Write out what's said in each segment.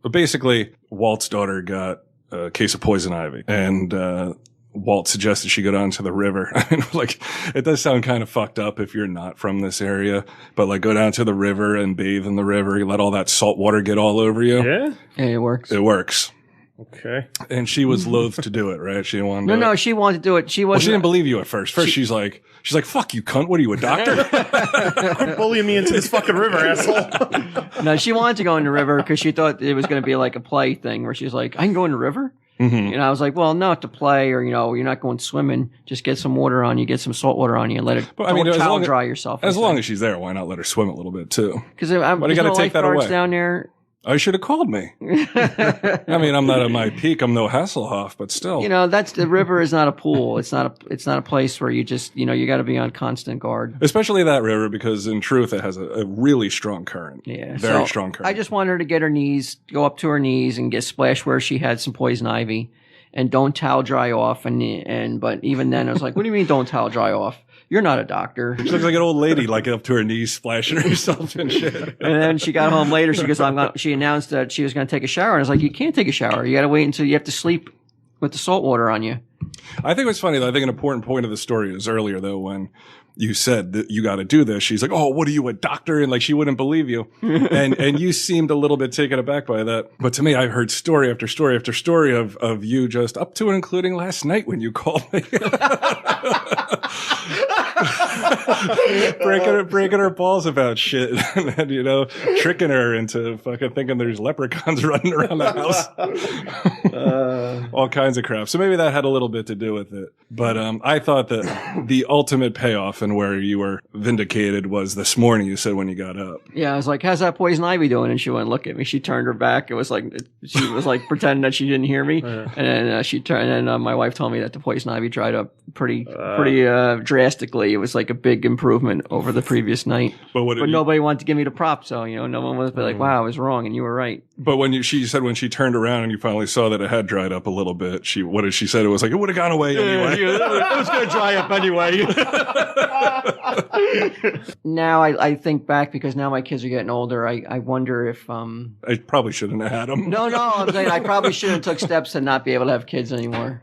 But basically, Walt's daughter got a case of poison ivy, and Walt suggested she go down to the river. I mean, like, it does sound kind of fucked up if you're not from this area, but like go down to the river and bathe in the river. You let all that salt water get all over you. Yeah? Yeah, it works. It works. Okay. And she was loath to do it, right? She didn't want to do it. No, she wanted to do it. She wasn't. Well, she didn't believe you at first. First, she's like, fuck you, cunt. What are you, a doctor? Quit bullying me into this fucking river, asshole. No, she wanted to go in the river because she thought it was going to be like a play thing where she's like, I can go in the river? Mm-hmm. And I was like, well, not to play or, you're not going swimming. Just get some water on you, get some salt water on you and let it towel dry yourself. As long as she's there, why not let her swim a little bit too? Because I'm you got to take that away. Down there. I should have called me. I mean, I'm not at my peak. I'm no Hasselhoff, but still. That's the river is not a pool. It's not a place where you just, you got to be on constant guard. Especially that river, because in truth, it has a really strong current. Yeah. Very strong current. I just wanted her to get her knees, go up to her knees and get splashed where she had some poison ivy and don't towel dry off. But even then I was like, what do you mean don't towel dry off? You're not a doctor. She looks like an old lady, like up to her knees, splashing herself and shit. And then she got home later. She goes, she announced that she was going to take a shower. And I was like, you can't take a shower. You got to wait until you have to sleep with the salt water on you. I think what's funny, though, I think an important point of the story is earlier, though, when you said that you got to do this. She's like, oh, what are you, a doctor? And like, she wouldn't believe you. and you seemed a little bit taken aback by that. But to me, I heard story after story after story of you just up to and including last night when you called me. breaking her balls about shit and tricking her into fucking thinking there's leprechauns running around the house. All kinds of crap. So maybe that had a little bit to do with it. But I thought that the ultimate payoff and where you were vindicated was this morning, you said, when you got up. Yeah, I was like, how's that poison ivy doing? And she wouldn't look at me. She turned her back. It was like she was like pretending that she didn't hear me. And then she turned, and then my wife told me that the poison ivy dried up pretty drastically. It was like a big improvement over the previous night. But nobody wanted to give me the prop, so no one was like, "Wow, I was wrong," and you were right. But she said when she turned around and you finally saw that it had dried up a little bit, what did she say? It was like it would have gone away anyway. It was going to dry up anyway. Now I think back because now my kids are getting older. I wonder if I probably shouldn't have had them. No, I'm saying I probably shouldn't have took steps to not be able to have kids anymore.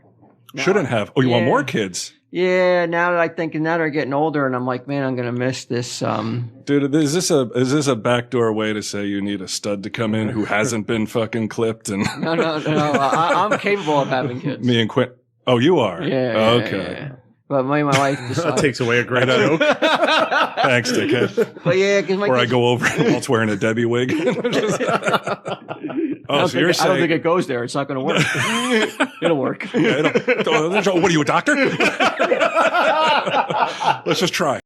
Shouldn't have. Oh, you want more kids? Yeah, now they're getting older, and I'm like, man, I'm gonna miss this. Dude, is this a backdoor way to say you need a stud to come in who hasn't been fucking clipped? And No. I'm capable of having kids. Me and Quinn. Oh, you are. Yeah. Okay. Yeah. But my wife decided. That takes away a great joke. Thanks, dickhead. But yeah, because I go over and Walt's wearing a Debbie wig. I don't think it goes there. It's not going to work. It'll work. Yeah, what are you, a doctor? Let's just try.